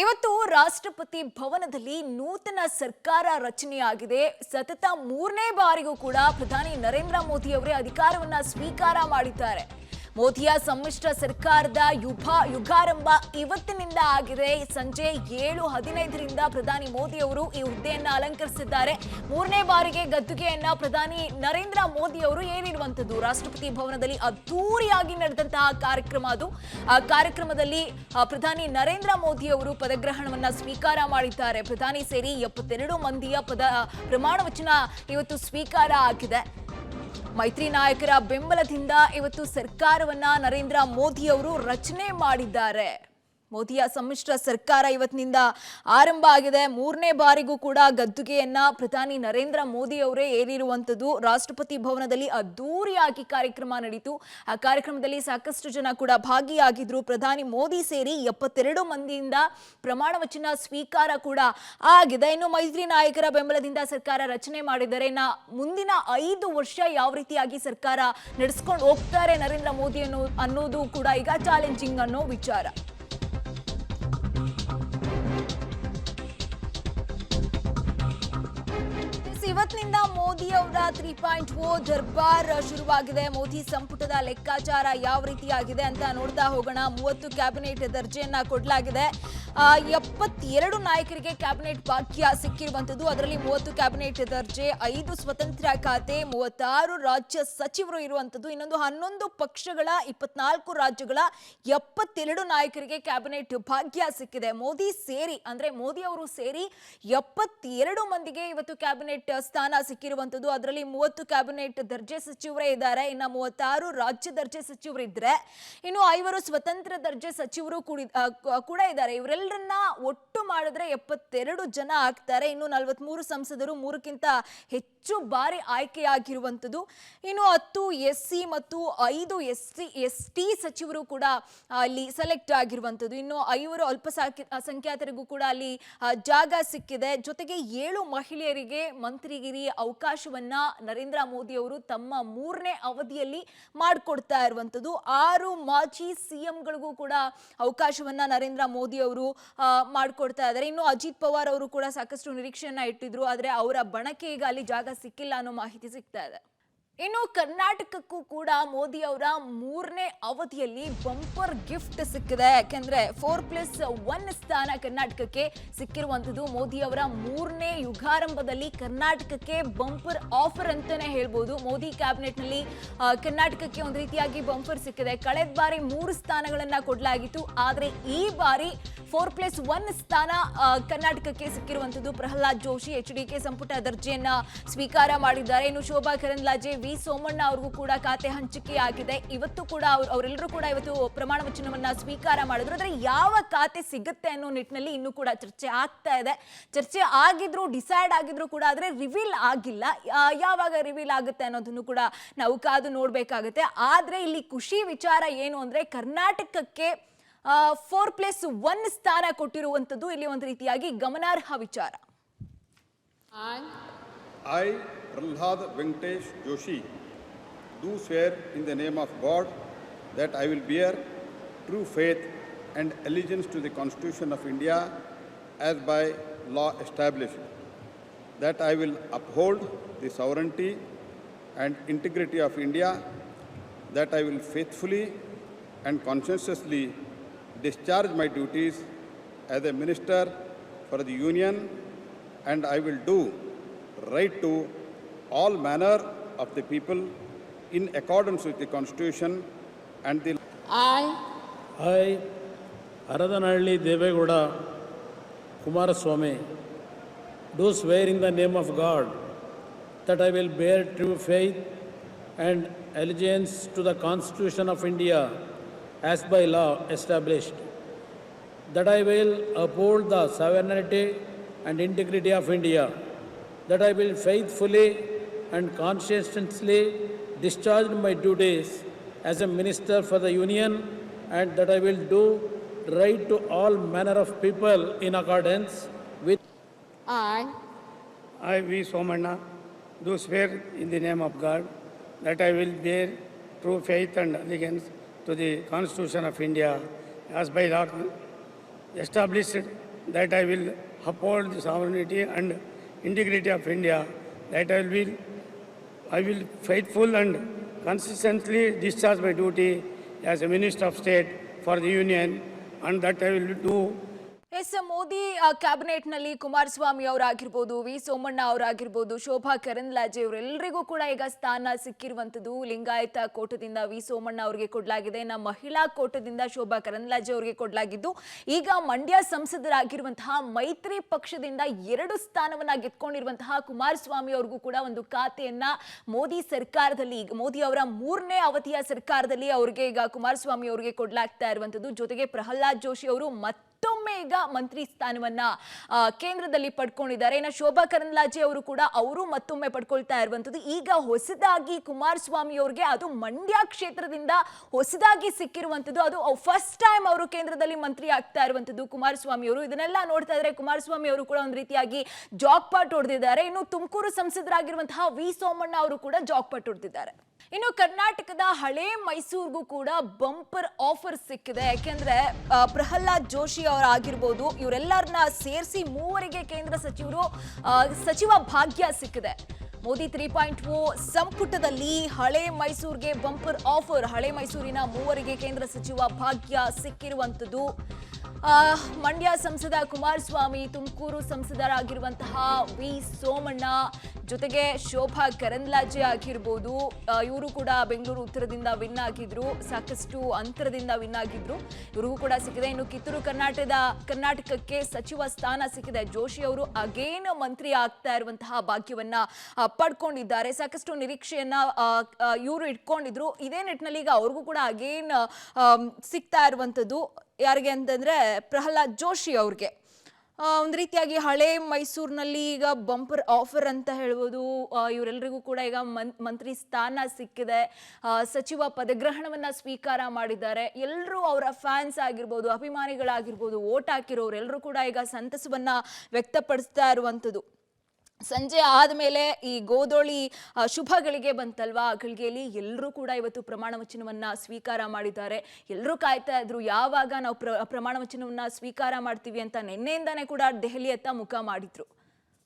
ಇವತ್ತು ರಾಷ್ಟ್ರಪತಿ ಭವನದಲ್ಲಿ ನೂತನ ಸರ್ಕಾರ ರಚನೆಯಾಗಿದೆ. ಸತತ 3ನೇ ಬಾರಿಗೂ ಕೂಡ ಪ್ರಧಾನಿ ನರೇಂದ್ರ ಮೋದಿ ಅವರೇ ಅಧಿಕಾರವನ್ನ ಸ್ವೀಕಾರ ಮಾಡಿದ್ದಾರೆ. ಮೋದಿಯ ಸಮ್ಮಿಶ್ರ ಸರ್ಕಾರದ ಯುಗಾರಂಭ ಇವತ್ತಿನಿಂದ ಆಗಿದೆ. ಸಂಜೆ 7:15ರಿಂದ ಪ್ರಧಾನಿ ಮೋದಿ ಅವರು ಈ ಹುದ್ದೆಯನ್ನ ಅಲಂಕರಿಸಿದ್ದಾರೆ. 3ನೇ ಬಾರಿಗೆ ಗದ್ದುಗೆಯನ್ನ ಪ್ರಧಾನಿ ನರೇಂದ್ರ ಮೋದಿ ಅವರು ಏರಿರುವಂತದ್ದು ರಾಷ್ಟ್ರಪತಿ ಭವನದಲ್ಲಿ ಅದ್ದೂರಿಯಾಗಿ ನಡೆದಂತಹ ಕಾರ್ಯಕ್ರಮ ಅದು. ಆ ಕಾರ್ಯಕ್ರಮದಲ್ಲಿ ಪ್ರಧಾನಿ ನರೇಂದ್ರ ಮೋದಿ ಅವರು ಪದಗ್ರಹಣವನ್ನ ಸ್ವೀಕಾರ ಮಾಡಿದ್ದಾರೆ. ಪ್ರಧಾನಿ ಸೇರಿ 72 ಮಂದಿಯ ಪ್ರಮಾಣ ವಚನ ಇವತ್ತು ಸ್ವೀಕಾರ ಆಗಿದೆ. ಮೈತ್ರಿ ನಾಯಕರ ಬೆಂಬಲದಿಂದ ಇವತ್ತು ಸರ್ಕಾರವನ್ನ ನರೇಂದ್ರ ಮೋದಿ ಅವರು ರಚನೆ ಮಾಡಿದ್ದಾರೆ. ಮೋದಿಯ ಸಮ್ಮಿಶ್ರ ಸರ್ಕಾರ ಇವತ್ತಿನಿಂದ ಆರಂಭ ಆಗಿದೆ. 3ನೇ ಬಾರಿಗೂ ಕೂಡ ಗದ್ದುಗೆಯನ್ನ ಪ್ರಧಾನಿ ನರೇಂದ್ರ ಮೋದಿ ಅವರೇ ಏರಿರುವಂತದ್ದು. ರಾಷ್ಟ್ರಪತಿ ಭವನದಲ್ಲಿ ಅದ್ದೂರಿಯಾಗಿ ಕಾರ್ಯಕ್ರಮ ನಡೀತು. ಆ ಕಾರ್ಯಕ್ರಮದಲ್ಲಿ ಸಾಕಷ್ಟು ಜನ ಕೂಡ ಭಾಗಿಯಾಗಿದ್ರು. ಪ್ರಧಾನಿ ಮೋದಿ ಸೇರಿ 72 ಮಂದಿಯಿಂದ ಪ್ರಮಾಣ ವಚನ ಸ್ವೀಕಾರ ಕೂಡ ಆಗಿದೆ. ಇನ್ನು ಮೈತ್ರಿ ನಾಯಕರ ಬೆಂಬಲದಿಂದ ಸರ್ಕಾರ ರಚನೆ ಮಾಡಿದ್ದಾರೆ. ಮುಂದಿನ 5 ವರ್ಷ ಯಾವ ರೀತಿಯಾಗಿ ಸರ್ಕಾರ ನಡೆಸ್ಕೊಂಡು ಹೋಗ್ತಾರೆ ನರೇಂದ್ರ ಮೋದಿ ಅನ್ನೋದು ಕೂಡ ಈಗ ಚಾಲೆಂಜಿಂಗ್ ಅನ್ನೋ ವಿಚಾರ. ಇವತ್ತಿನಿಂದ ಮೋದಿ ಅವರ 3.0 ದರ್ಬಾರ್ ಶುರುವಾಗಿದೆ. ಮೋದಿ ಸಂಪುಟದ ಲೆಕ್ಕಾಚಾರ ಯಾವ ರೀತಿಯಾಗಿದೆ ಅಂತ ನೋಡ್ತಾ ಹೋಗೋಣ. 30 ಕ್ಯಾಬಿನೆಟ್ ದರ್ಜೆಯನ್ನ ಕೊಡಲಾಗಿದೆ. 72 ನಾಯಕರಿಗೆ ಕ್ಯಾಬಿನೆಟ್ ಭಾಗ್ಯ ಸಿಕ್ಕಿರುವಂತದ್ದು. ಅದರಲ್ಲಿ 30 ಕ್ಯಾಬಿನೆಟ್ ದರ್ಜೆ, 5 ಸ್ವತಂತ್ರ ಖಾತೆ, 36 ರಾಜ್ಯ ಸಚಿವರು ಇರುವಂತದ್ದು. ಇನ್ನೊಂದು 11 ಪಕ್ಷಗಳ 24 ರಾಜ್ಯಗಳ 72 ನಾಯಕರಿಗೆ ಕ್ಯಾಬಿನೆಟ್ ಭಾಗ್ಯ ಸಿಕ್ಕಿದೆ. ಮೋದಿ ಅವರು ಸೇರಿ 72 ಮಂದಿಗೆ ಇವತ್ತು ಕ್ಯಾಬಿನೆಟ್ ಸ್ಥಾನ ಸಿಕ್ಕಿರುವಂತದ್ದು. ಅದರಲ್ಲಿ 30 ಕ್ಯಾಬಿನೆಟ್ ದರ್ಜೆ ಸಚಿವರೇ ಇದ್ದಾರೆ. ಇನ್ನ 36 ರಾಜ್ಯ ದರ್ಜೆ ಸಚಿವರಿದ್ರೆ ಇನ್ನು 5 ಸ್ವತಂತ್ರ ದರ್ಜೆ ಸಚಿವರು ಕೂಡ ಇದ್ದಾರೆ. ಇವರೆಲ್ಲರನ್ನ ಒಟ್ಟು ಮಾಡಿದ್ರೆ 72 ಜನ ಆಗ್ತಾರೆ. ಇನ್ನು 43 ಸಂಸದರು 3ಕ್ಕಿಂತ ಹೆಚ್ಚು ಬಾರಿ ಆಯ್ಕೆಯಾಗಿರುವಂತದ್ದು. ಇನ್ನು 10 SC ಮತ್ತು 5 ST ಸಚಿವರು ಕೂಡ ಅಲ್ಲಿ ಸೆಲೆಕ್ಟ್ ಆಗಿರುವಂತದ್ದು. ಇನ್ನು 5 ಅಲ್ಪಸಂಖ್ಯಾತರಿಗೂ ಕೂಡ ಅಲ್ಲಿ ಜಾಗ ಸಿಕ್ಕಿದೆ. ಜೊತೆಗೆ 7 ಮಹಿಳೆಯರಿಗೆ ಮಂತ್ರಿಗಿರಿ ಅವಕಾಶವನ್ನ ನರೇಂದ್ರ ಮೋದಿ ಅವರು ತಮ್ಮ 3ನೇ ಅವಧಿಯಲ್ಲಿ ಮಾಡಿಕೊಡ್ತಾ ಇರುವಂತದ್ದು. 6 ಮಾಜಿ ಸಿಎಂಗಳಿಗೂ ಕೂಡ ಅವಕಾಶವನ್ನ ನರೇಂದ್ರ ಮೋದಿ ಅವರು ಮಾಡಿಕೊಡ್ತಾ ಇದ್ದಾರೆ. ಇನ್ನು ಅಜಿತ್ ಪವಾರ್ ಅವರು ಕೂಡ ಸಾಕಷ್ಟು ನಿರೀಕ್ಷೆಯನ್ನ ಇಟ್ಟಿದ್ರು. ಆದ್ರೆ ಅವರ ಬಣಕ್ಕೆ ಈಗ ಅಲ್ಲಿ ಜಾಗ ಸಿಕ್ಕಿಲ್ಲ ಅನ್ನೋ ಮಾಹಿತಿ ಸಿಗ್ತಾ ಇದೆ. ಇನ್ನು ಕರ್ನಾಟಕಕ್ಕೂ ಕೂಡ ಮೋದಿ ಅವರ 3ನೇ ಅವಧಿಯಲ್ಲಿ ಬಂಪರ್ ಗಿಫ್ಟ್ ಸಿಕ್ಕಿದೆ. ಯಾಕೆಂದ್ರೆ 4+1 ಸ್ಥಾನ ಕರ್ನಾಟಕಕ್ಕೆ ಸಿಕ್ಕಿರುವಂತದ್ದು. ಮೋದಿ ಅವರ 3ನೇ ಯುಗಾರಂಭದಲ್ಲಿ ಕರ್ನಾಟಕಕ್ಕೆ ಬಂಪರ್ ಆಫರ್ ಅಂತಾನೆ ಹೇಳ್ಬೋದು. ಮೋದಿ ಕ್ಯಾಬಿನೆಟ್ ನಲ್ಲಿ ಕರ್ನಾಟಕಕ್ಕೆ ಒಂದು ರೀತಿಯಾಗಿ ಬಂಪರ್ ಸಿಕ್ಕಿದೆ. ಕಳೆದ ಬಾರಿ 3 ಸ್ಥಾನಗಳನ್ನ ಕೊಡಲಾಗಿತ್ತು. ಆದ್ರೆ ಈ ಬಾರಿ 4+1 ಸ್ಥಾನ ಕರ್ನಾಟಕಕ್ಕೆ ಸಿಕ್ಕಿರುವಂತದ್ದು. ಪ್ರಹ್ಲಾದ್ ಜೋಶಿ HDK ಸಂಪುಟ ದರ್ಜೆಯನ್ನ ಸ್ವೀಕಾರ ಮಾಡಿದ್ದಾರೆ. ಇನ್ನು ಶೋಭಾ ಕರಂದ್ಲಾಜೆ, ವಿ ಸೋಮಣ್ಣ ಅವ್ರಿಗೂ ಕೂಡ ಖಾತೆ ಹಂಚಿಕೆ ಆಗಿದೆ. ಇವತ್ತು ಕೂಡ ಅವರೆಲ್ಲರೂ ಕೂಡ ಇವತ್ತು ಪ್ರಮಾಣ ವಚನವನ್ನ ಸ್ವೀಕಾರ ಮಾಡಿದ್ರು. ಆದ್ರೆ ಯಾವ ಖಾತೆ ಸಿಗುತ್ತೆ ಅನ್ನೋ ನಿಟ್ಟಿನಲ್ಲಿ ಇನ್ನೂ ಕೂಡ ಚರ್ಚೆ ಆಗ್ತಾ ಇದೆ. ಚರ್ಚೆ ಆಗಿದ್ರು, ಡಿಸೈಡ್ ಆಗಿದ್ರು ಕೂಡ ಆದ್ರೆ ರಿವೀಲ್ ಆಗಿಲ್ಲ. ಯಾವಾಗ ರಿವೀಲ್ ಆಗುತ್ತೆ ಅನ್ನೋದನ್ನು ಕೂಡ ನಾವು ಕಾದು ನೋಡ್ಬೇಕಾಗುತ್ತೆ. ಆದ್ರೆ ಇಲ್ಲಿ ಖುಷಿ ವಿಚಾರ ಏನು ಅಂದ್ರೆ ಕರ್ನಾಟಕಕ್ಕೆ 4+1 ಸ್ಥಾನ ಕೊಟ್ಟಿರುವಂತದ್ದು ಇಲ್ಲಿ ಒಂದು ರೀತಿಯಾಗಿ ಗಮನಾರ್ಹ ವಿಚಾರ. I, Prahlad Venkatesh Joshi, do swear in the name of God that I will bear true faith and allegiance to the Constitution of India as by law established, that I will uphold the sovereignty and integrity of India, that I will faithfully and conscientiously discharge my duties as a minister for the Union, and I will do right to all manner of the people in accordance with the Constitution and the I, Aradanalli Devegowda Kumaraswamy, do swear in the name of God that I will bear true faith and allegiance to the Constitution of India as by law established, that I will uphold the sovereignty and integrity of India, that I will faithfully and conscientiously discharge my duties as a minister for the Union, and that I will do right to all manner of people in accordance with I, V. Somanna, do swear in the name of God that I will bear true faith and allegiance to the Constitution of India as by law established, that I will uphold the sovereignty and integrity of India, that I will faithful and consistently discharge my duty as a Minister of State for the Union, and that I will do. Yes Modi ಕ್ಯಾಬಿನೆಟ್ನಲ್ಲಿ ಕುಮಾರಸ್ವಾಮಿ ಅವರಾಗಿರ್ಬೋದು, V Somanna ಅವರಾಗಿರ್ಬೋದು, ಶೋಭಾ ಕರಂದ್ಲಾಜೆ ಇವರೆಲ್ಲರಿಗೂ ಕೂಡ ಈಗ ಸ್ಥಾನ ಸಿಕ್ಕಿರುವಂಥದ್ದು. ಲಿಂಗಾಯತ ಕೋಟದಿಂದ V Somanna ಅವರಿಗೆ ಕೊಡಲಾಗಿದೆ, ಮಹಿಳಾ ಕೋಟದಿಂದ ಶೋಭಾ ಕರಂದ್ಲಾಜೆ ಅವರಿಗೆ ಕೊಡಲಾಗಿದ್ದು, ಈಗ ಮಂಡ್ಯ ಸಂಸದರಾಗಿರುವಂತಹ ಮೈತ್ರಿ ಪಕ್ಷದಿಂದ 2 ಸ್ಥಾನವನ್ನ ಗೆದ್ಕೊಂಡಿರುವಂತಹ ಕುಮಾರಸ್ವಾಮಿ ಅವ್ರಿಗೂ ಕೂಡ ಒಂದು ಖಾತೆಯನ್ನ ಮೋದಿ ಸರ್ಕಾರದಲ್ಲಿ, ಈಗ ಮೋದಿ ಅವರ 3ನೇ ಅವಧಿಯ ಸರ್ಕಾರದಲ್ಲಿ ಅವರಿಗೆ ಈಗ ಕುಮಾರಸ್ವಾಮಿ ಅವರಿಗೆ ಕೊಡಲಾಗ್ತಾ ಇರುವಂಥದ್ದು. ಜೊತೆಗೆ ಪ್ರಹ್ಲಾದ್ ಜೋಶಿ ಅವರು ಮತ್ತೊಮ್ಮೆ ಈಗ ಮಂತ್ರಿ ಸ್ಥಾನವನ್ನ ಕೇಂದ್ರದಲ್ಲಿ ಪಡ್ಕೊಂಡಿದ್ದಾರೆ. ಇನ್ನು ಶೋಭಾ ಕರಂದ್ಲಾಜೆ ಅವರು ಕೂಡ ಮತ್ತೊಮ್ಮೆ ಪಡ್ಕೊಳ್ತಾ ಇರುವಂತದ್ದು. ಈಗ ಹೊಸದಾಗಿ ಕುಮಾರಸ್ವಾಮಿ ಅವರಿಗೆ ಅದು ಮಂಡ್ಯ ಕ್ಷೇತ್ರದಿಂದ ಹೊಸದಾಗಿ ಸಿಕ್ಕಿರುವಂತದ್ದು. ಅದು ಫಸ್ಟ್ ಟೈಮ್ ಅವರು ಕೇಂದ್ರದಲ್ಲಿ ಮಂತ್ರಿ ಆಗ್ತಾ ಇರುವಂತದ್ದು ಕುಮಾರಸ್ವಾಮಿ ಅವರು. ಇದನ್ನೆಲ್ಲ ನೋಡ್ತಾ ಇದ್ರೆ ಕುಮಾರಸ್ವಾಮಿ ಅವರು ಕೂಡ ಒಂದು ರೀತಿಯಾಗಿ ಜಾಕ್ ಪಾಟ್ ಹೊಡೆದಿದ್ದಾರೆ. ಇನ್ನು ತುಮಕೂರು ಸಂಸದರಾಗಿರುವಂತಹ ವಿ ಸೋಮಣ್ಣ ಅವರು ಕೂಡ ಜಾಕ್ ಪಾಟ್ ಹೊಡೆದಿದ್ದಾರೆ. ಇನ್ನು ಕರ್ನಾಟಕದ ಹಳೆ ಮೈಸೂರಿಗೂ ಕೂಡ ಬಂಪರ್ ಆಫರ್ ಸಿಕ್ಕಿದೆ. ಯಾಕೆಂದ್ರೆ ಪ್ರಹ್ಲಾದ್ ಜೋಶಿ ಅವರಾಗಿರ್ಬೋದು, ಇವರೆಲ್ಲರನ್ನ ಸೇರಿಸಿ 3 ಕೇಂದ್ರ ಸಚಿವ ಭಾಗ್ಯ ಸಿಕ್ಕಿದೆ. ಮೋದಿ 3.0 ಸಂಪುಟದಲ್ಲಿ ಹಳೆ ಮೈಸೂರಿಗೆ ಬಂಪರ್ ಆಫರ್. ಹಳೆ ಮೈಸೂರಿನ 3 ಕೇಂದ್ರ ಸಚಿವ ಭಾಗ್ಯ ಸಿಕ್ಕಿರುವಂಥದ್ದು. ಮಂಡ್ಯ ಸಂಸದ ಕುಮಾರಸ್ವಾಮಿ, ತುಮಕೂರು ಸಂಸದರಾಗಿರುವಂತಹ ವಿ ಸೋಮಣ್ಣ, ಜೊತೆಗೆ ಶೋಭಾ ಕರಂದ್ಲಾಜೆ ಆಗಿರ್ಬೋದು, ಇವರು ಕೂಡ ಬೆಂಗಳೂರು ಉತ್ತರದಿಂದ ವಿನ್ ಆಗಿದ್ರು, ಸಾಕಷ್ಟು ಅಂತರದಿಂದ ವಿನ್ ಆಗಿದ್ರು, ಇವ್ರಿಗೂ ಕೂಡ ಸಿಕ್ಕಿದೆ. ಇನ್ನು ಕಿತ್ತೂರು ಕರ್ನಾಟಕಕ್ಕೆ ಸಚಿವ ಸ್ಥಾನ ಸಿಕ್ಕಿದೆ. ಜೋಶಿ ಅವರು ಅಗೇನ್ ಮಂತ್ರಿ ಆಗ್ತಾ ಇರುವಂತಹ ಭಾಗ್ಯವನ್ನ ಪಡ್ಕೊಂಡಿದ್ದಾರೆ. ಸಾಕಷ್ಟು ನಿರೀಕ್ಷೆಯನ್ನ ಇವರು ಇಟ್ಕೊಂಡಿದ್ರು. ಇದೇ ನಿಟ್ಟಿನಲ್ಲಿ ಈಗ ಅವ್ರಿಗೂ ಕೂಡ ಅಗೇನ್ ಸಿಗ್ತಾ ಇರುವಂತದ್ದು. ಯಾರಿಗೆ ಅಂತಂದ್ರೆ ಪ್ರಹ್ಲಾದ್ ಜೋಶಿ ಅವ್ರಿಗೆ ಒಂದು ರೀತಿಯಾಗಿ ಹಳೆ ಮೈಸೂರಿನಲ್ಲಿ ಈಗ ಬಂಪರ್ ಆಫರ್ ಅಂತ ಹೇಳ್ಬೋದು. ಇವರೆಲ್ಲರಿಗೂ ಕೂಡ ಈಗ ಮಂತ್ರಿ ಸ್ಥಾನ ಸಿಕ್ಕಿದೆ. ಸಚಿವ ಪದಗ್ರಹಣವನ್ನ ಸ್ವೀಕಾರ ಮಾಡಿದ್ದಾರೆ. ಎಲ್ಲರೂ ಅವರ ಫ್ಯಾನ್ಸ್ ಆಗಿರ್ಬೋದು, ಅಭಿಮಾನಿಗಳಾಗಿರ್ಬೋದು, ವೋಟ್ ಹಾಕಿರೋರು ಎಲ್ಲರೂ ಕೂಡ ಈಗ ಸಂತಸವನ್ನ ವ್ಯಕ್ತಪಡಿಸ್ತಾ ಇರುವಂಥದ್ದು. ಸಂಜೆ ಆದಮೇಲೆ ಈ ಗೋಧೋಳಿ ಶುಭಗಳಿಗೆ ಬಂತಲ್ವಾ, ಆ ಗಳಿಗೆಯಲ್ಲಿ ಎಲ್ಲರೂ ಕೂಡ ಇವತ್ತು ಪ್ರಮಾಣ ವಚನವನ್ನ ಸ್ವೀಕಾರ ಮಾಡಿದ್ದಾರೆ. ಎಲ್ಲರೂ ಕಾಯ್ತಾ ಇದ್ರು ಯಾವಾಗ ನಾವು ಪ್ರಮಾಣ ವಚನವನ್ನ ಸ್ವೀಕಾರ ಮಾಡ್ತೀವಿ ಅಂತ. ನಿನ್ನೆಯಿಂದಾನೇ ಕೂಡ ದೆಹಲಿಯತ್ತ ಮುಖ ಮಾಡಿದ್ರು.